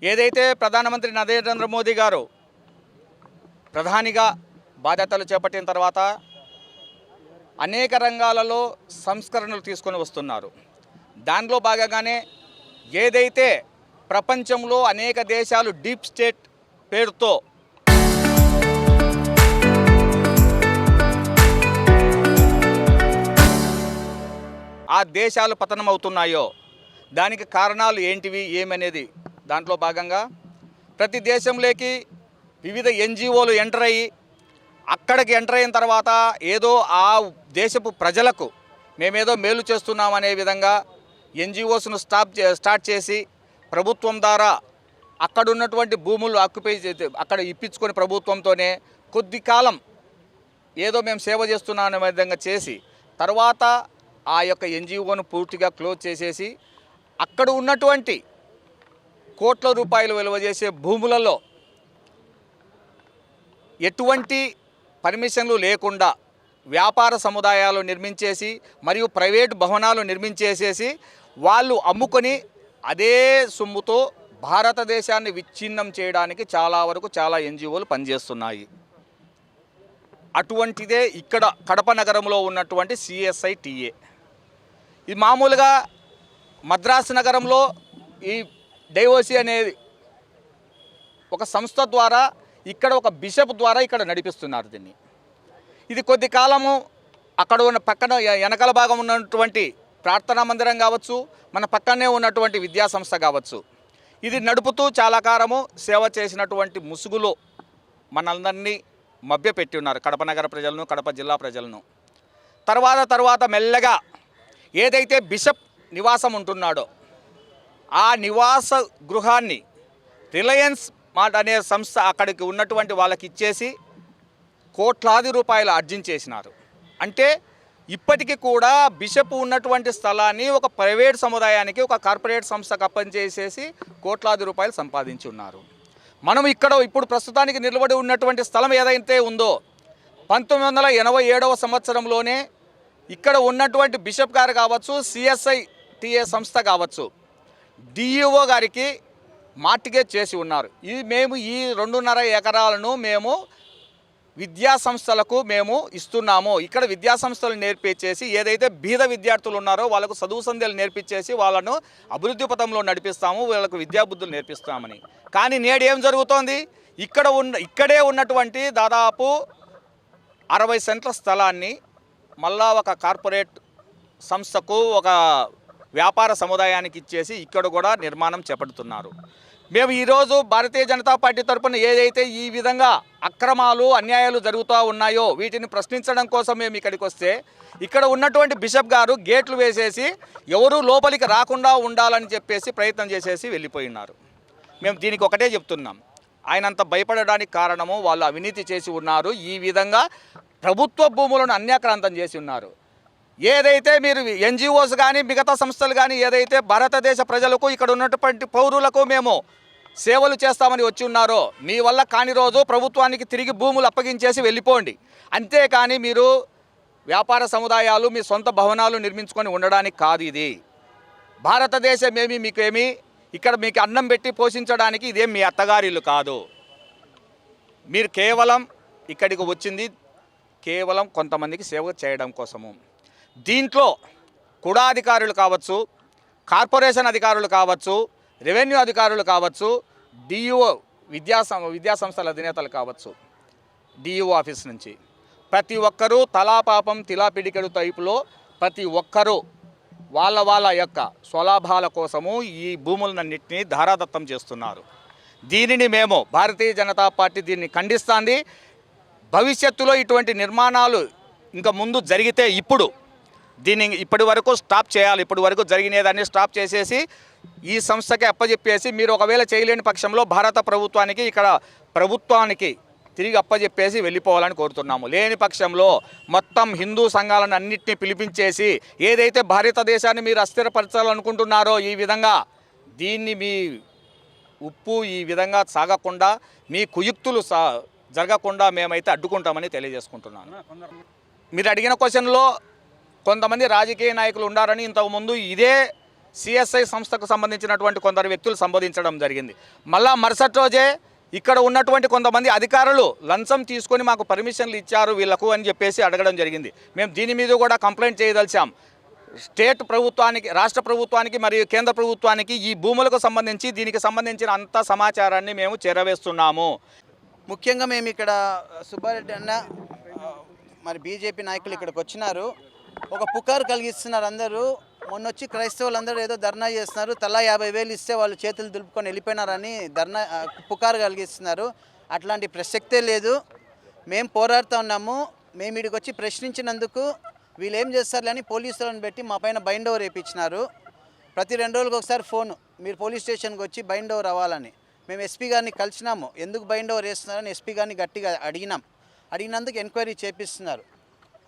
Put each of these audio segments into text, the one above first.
ఏదైతే ప్రధానమంత్రి నరేంద్ర మోదీ గారు ప్రధానిగా బాధ్యతలు చేపట్టిన తర్వాత అనేక రంగాలలో సంస్కరణలు తీసుకొని వస్తున్నారు. దానిలో భాగంగానే ఏదైతే ప్రపంచంలో అనేక దేశాలు డీప్ స్టేట్ పేరుతో ఆ దేశాలు పతనమవుతున్నాయో దానికి కారణాలు ఏంటివి ఏమనేది దాంట్లో భాగంగా ప్రతి దేశంలోకి వివిధ ఎన్జిఓలు ఎంటర్ అయ్యి అక్కడికి ఎంటర్ అయిన తర్వాత ఏదో ఆ దేశపు ప్రజలకు మేమేదో మేలు చేస్తున్నామనే విధంగా ఎన్జిఓస్ను స్టార్ట్ చేసి ప్రభుత్వం ద్వారా అక్కడ ఉన్నటువంటి భూములు ఆక్యుపై అక్కడ ఇప్పించుకొని ప్రభుత్వంతోనే కొద్ది కాలం ఏదో మేము సేవ చేస్తున్నాం అనే విధంగా చేసి తర్వాత ఆ యొక్క ఎన్జిఓను పూర్తిగా క్లోజ్ చేసేసి అక్కడ ఉన్నటువంటి కోట్ల రూపాయలు విలువ చేసే భూములలో ఎటువంటి పర్మిషన్లు లేకుండా వ్యాపార సముదాయాలు నిర్మించేసి మరియు ప్రైవేటు భవనాలు నిర్మించేసేసి వాళ్ళు అమ్ముకొని అదే సొమ్ముతో భారతదేశాన్ని విచ్ఛిన్నం చేయడానికి చాలా ఎన్జిఓలు పనిచేస్తున్నాయి. అటువంటిదే ఇక్కడ కడప నగరంలో ఉన్నటువంటి CSITA. ఇది మామూలుగా మద్రాసు నగరంలో ఈ డైఓసి అనేది ఒక సంస్థ ద్వారా ఇక్కడ ఒక బిషప్ ద్వారా ఇక్కడ నడిపిస్తున్నారు దీన్ని. ఇది కొద్ది కాలము అక్కడ ఉన్న పక్కన వెనకాల భాగం ఉన్నటువంటి ప్రార్థనా మందిరం కావచ్చు, మన పక్కనే ఉన్నటువంటి విద్యా సంస్థ కావచ్చు, ఇది నడుపుతూ చాలా కాలము సేవ చేసినటువంటి ముసుగులో మనందరినీ మభ్యపెట్టి ఉన్నారు కడప నగర ప్రజలను, కడప జిల్లా ప్రజలను. తర్వాత మెల్లగా ఏదైతే బిషప్ నివాసం ఉంటున్నాడో ఆ నివాస గృహాన్ని రిలయన్స్ మార్ట్ అనే సంస్థ అక్కడికి ఉన్నటువంటి వాళ్ళకి ఇచ్చేసి కోట్లాది రూపాయలు ఆర్జించేసినారు. అంటే ఇప్పటికీ కూడా బిషప్ ఉన్నటువంటి స్థలాన్ని ఒక ప్రైవేట్ సముదాయానికి, ఒక కార్పొరేట్ సంస్థకు అప్పంచేసేసి కోట్లాది రూపాయలు సంపాదించి ఉన్నారు. మనం ఇప్పుడు ప్రస్తుతానికి నిలబడి ఉన్నటువంటి స్థలం ఏదైతే ఉందో 1987వ సంవత్సరంలోనే ఇక్కడ ఉన్నటువంటి బిషప్ గారు కావచ్చు, CSITA సంస్థ కావచ్చు, DEO గారికి మార్టిగేజ్ చేసి ఉన్నారు. మేము ఈ 2.5 ఎకరాలను మేము విద్యా సంస్థలకు మేము ఇస్తున్నాము. ఇక్కడ విద్యా సంస్థలు నేర్పించేసి ఏదైతే బీద విద్యార్థులు ఉన్నారో వాళ్ళకు చదువు సంధ్యలు నేర్పించేసి వాళ్ళను అభివృద్ధి పథంలో నడిపిస్తాము, వాళ్ళకు విద్యాబుద్ధులు నేర్పిస్తామని. కానీ నేడు ఏం జరుగుతోంది? ఇక్కడే ఉన్నటువంటి దాదాపు 60 సెంట్ల స్థలాన్ని మళ్ళా ఒక కార్పొరేట్ సంస్థకు, ఒక వ్యాపార సముదాయానికి ఇచ్చేసి ఇక్కడ కూడా నిర్మాణం చేపడుతున్నారు. మేము ఈరోజు భారతీయ జనతా పార్టీ తరఫున ఏదైతే ఈ విధంగా అక్రమాలు అన్యాయాలు జరుగుతూ ఉన్నాయో వీటిని ప్రశ్నించడం కోసం మేము ఇక్కడికి వస్తే ఇక్కడ ఉన్నటువంటి బిషప్ గారు గేట్లు వేసేసి ఎవరూ లోపలికి రాకుండా ఉండాలని చెప్పేసి ప్రయత్నం చేసేసి వెళ్ళిపోయినారు. మేము దీనికి ఒకటే చెప్తున్నాం, ఆయనంత భయపడడానికి కారణము వాళ్ళు అవినీతి చేసి ఉన్నారు. ఈ విధంగా ప్రభుత్వ భూములను అన్యాక్రాంతం చేసి ఉన్నారు. ఏదైతే మీరు ఎన్జిఓస్ కానీ మిగతా సంస్థలు కానీ ఏదైతే భారతదేశ ప్రజలకు ఇక్కడ ఉన్నటువంటి పౌరులకు మేము సేవలు చేస్తామని వచ్చి ఉన్నారో మీ వల్ల కాని రోజు ప్రభుత్వానికి తిరిగి భూములు అప్పగించేసి వెళ్ళిపోండి. అంతేకాని మీరు వ్యాపార సముదాయాలు, మీ సొంత భవనాలు నిర్మించుకొని ఉండడానికి కాదు. ఇది భారతదేశమేమి మీకేమి ఇక్కడ మీకు అన్నం పెట్టి పోషించడానికి ఇదేం మీ అత్తగారిల్లు కాదు. మీరు కేవలం ఇక్కడికి వచ్చింది కేవలం కొంతమందికి సేవ చేయడం కోసము. దీంట్లో కుడా అధికారులు కావచ్చు, కార్పొరేషన్ అధికారులు కావచ్చు, రెవెన్యూ అధికారులు కావచ్చు, DEO విద్యా సంస్థల అధినేతలు కావచ్చు, DEO ఆఫీస్ నుంచి ప్రతి ఒక్కరూ తలాపాపం తిలాపిడికెడు టైపులో ప్రతి ఒక్కరూ వాళ్ళ యొక్క స్వలాభాల కోసము ఈ భూములన్నింటినీ ధారాదత్తం చేస్తున్నారు. దీనిని మేము భారతీయ జనతా పార్టీ దీన్ని ఖండిస్తుంది. భవిష్యత్తులో ఇటువంటి నిర్మాణాలు ఇంకా ముందు జరిగితే దీన్ని ఇప్పటి వరకు స్టాప్ చేయాలి. ఇప్పటి వరకు జరిగినదాన్ని స్టాప్ చేసేసి ఈ సంస్థకి అప్పచెప్పేసి మీరు ఒకవేళ చేయలేని పక్షంలో భారత ప్రభుత్వానికి ఇక్కడ ప్రభుత్వానికి తిరిగి అప్పచెప్పేసి వెళ్ళిపోవాలని కోరుతున్నాము. లేని పక్షంలో మొత్తం హిందూ సంఘాలను అన్నింటినీ పిలిపించేసి ఏదైతే భారతదేశాన్ని మీరు అస్థిరపరచాలనుకుంటున్నారో ఈ విధంగా దీన్ని మీ ఉప్పు ఈ విధంగా సాగకుండా మీ కుయుక్తులు జరగకుండా మేమైతే అడ్డుకుంటామని తెలియజేసుకుంటున్నాను. మీరు అడిగిన క్వశ్చన్లో కొంతమంది రాజకీయ నాయకులు ఉండారని ఇంతకుముందు ఇదే సిఎస్ఐ సంస్థకు సంబంధించినటువంటి కొందరు వ్యక్తులు సంబోధించడం జరిగింది. మళ్ళా మరుసటి రోజే ఇక్కడ ఉన్నటువంటి కొంతమంది అధికారులు లంచం తీసుకొని మాకు పర్మిషన్లు ఇచ్చారు వీళ్ళకు అని చెప్పేసి అడగడం జరిగింది. మేము దీని మీద కూడా కంప్లైంట్ చేయదలిచాం. స్టేట్ ప్రభుత్వానికి, రాష్ట్ర ప్రభుత్వానికి మరియు కేంద్ర ప్రభుత్వానికి ఈ భూములకు సంబంధించి దీనికి సంబంధించిన అంత సమాచారాన్ని మేము చేరవేస్తున్నాము. ముఖ్యంగా మేము ఇక్కడ సుబ్బారెడ్డి అన్న మరి బీజేపీ నాయకులు ఇక్కడికి వచ్చినారు. ఒక పుకారు కలిగిస్తున్నారు. అందరూ మొన్నొచ్చి క్రైస్తవులందరూ ఏదో ధర్నా చేస్తున్నారు, తలా 50,000 ఇస్తే వాళ్ళు చేతులు దులుపుకొని వెళ్ళిపోయినారని ధర్నా పుకారు కలిగిస్తున్నారు. అట్లాంటి ప్రసక్తే లేదు. మేము పోరాడుతూ ఉన్నాము. మేము ఇక్కడికి వచ్చి ప్రశ్నించినందుకు వీళ్ళు ఏం చేస్తారులేని పోలీసులను పెట్టి మా పైన బైండ్ ఓవర్ వేయించినారు. ప్రతి 2 రోజులకు ఒకసారి ఫోన్, మీరు పోలీస్ స్టేషన్కి వచ్చి బైండ్ ఓవర్ అవ్వాలని. మేము ఎస్పీ గారిని కలిసినాము. ఎందుకు బైండ్ ఓవర్ వేస్తున్నారని ఎస్పీ గారిని గట్టిగా అడిగినందుకు ఎంక్వైరీ చేపిస్తున్నారు.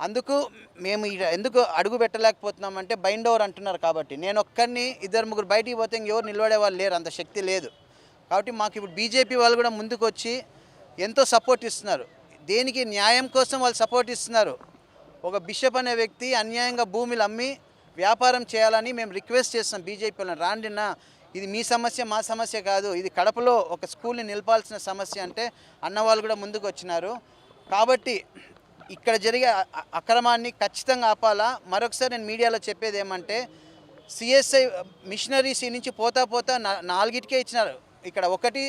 అందుకు మేము ఎందుకు అడుగు పెట్టలేకపోతున్నామంటే బైండ్ ఓవర్ అంటున్నారు కాబట్టి. నేను ఒక్కరిని 2-3 బయటికి పోతే ఇంకెవరు నిలబడే వాళ్ళు లేరు, అంత శక్తి లేదు. కాబట్టి మాకు ఇప్పుడు బీజేపీ వాళ్ళు కూడా ముందుకు వచ్చి ఎంతో సపోర్ట్ ఇస్తున్నారు. దేనికి న్యాయం కోసం వాళ్ళు సపోర్ట్ ఇస్తున్నారు. ఒక బిషప్ అనే వ్యక్తి అన్యాయంగా భూములు అమ్మి వ్యాపారం చేయాలని మేము రిక్వెస్ట్ చేస్తాం బీజేపీ వాళ్ళని. రాండినా, ఇది మీ సమస్య మా సమస్య కాదు, ఇది కడపలో ఒక స్కూల్ని నిలపాల్సిన సమస్య అంటే అన్నవాళ్ళు కూడా ముందుకు వచ్చినారు. కాబట్టి ఇక్కడ జరిగే అక్రమాన్ని ఖచ్చితంగా ఆపాలా. మరొకసారి నేను మీడియాలో చెప్పేది ఏమంటే, సిఎస్ఐ మిషనరీస్ నుంచి పోతా 4కే ఇచ్చినారు. ఇక్కడ ఒకటి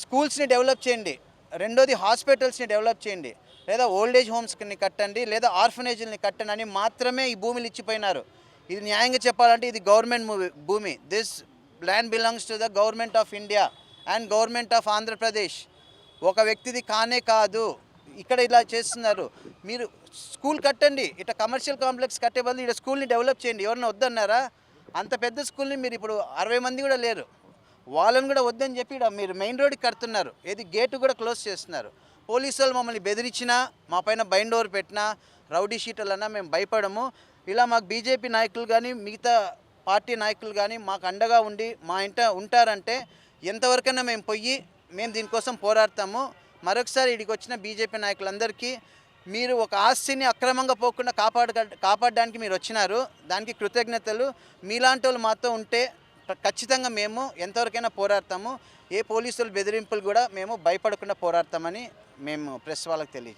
స్కూల్స్ని డెవలప్ చేయండి, రెండోది హాస్పిటల్స్ని డెవలప్ చేయండి, లేదా ఓల్డేజ్ హోమ్స్ని కట్టండి, లేదా ఆర్ఫనేజ్ని కట్టండి అని మాత్రమే ఈ భూములు ఇచ్చిపోయినారు. ఇది న్యాయంగా చెప్పాలంటే ఇది గవర్నమెంట్ భూమి. This land belongs to the government of India and government of Andhra Pradesh. ఒక వ్యక్తిది కానే కాదు. ఇక్కడ ఇలా చేస్తున్నారు. మీరు స్కూల్ కట్టండి, ఇట్లా కమర్షియల్ కాంప్లెక్స్ కట్టే బదులు ఇక్కడ స్కూల్ని డెవలప్ చేయండి. ఎవరన్నా వద్దన్నారా? అంత పెద్ద స్కూల్ని మీరు ఇప్పుడు 60 మంది కూడా లేరు, వాళ్ళని కూడా వద్దని చెప్పి ఇక్కడ మీరు మెయిన్ రోడ్కి కడుతున్నారు. ఏది గేటు కూడా క్లోజ్ చేస్తున్నారు. పోలీసు వాళ్ళు మమ్మల్ని బెదిరించినా, మా పైన బైండ్ ఓవర్ పెట్టినా, రౌడీ షీటర్లన్నా మేము భయపడము. ఇలా మాకు బీజేపీ నాయకులు కానీ మిగతా పార్టీ నాయకులు కానీ మాకు అండగా ఉండి మా ఇంట ఉంటారంటే ఎంతవరకైనా మేము మేము దీనికోసం పోరాడతాము. మరొకసారి ఇక్కడికి వచ్చిన బీజేపీ నాయకులందరికీ మీరు ఒక ఆస్తిని అక్రమంగా పోకుండా కాపాడడానికి మీరు వచ్చినారు, దానికి కృతజ్ఞతలు. మీలాంటి వాళ్ళు మాతో ఉంటే ఖచ్చితంగా మేము ఎంతవరకైనా పోరాడతాము. ఏ పోలీసుల బెదిరింపులు కూడా మేము భయపడకుండా పోరాడతామని మేము ప్రెస్ వాళ్ళకి తెలియజేస్తాం.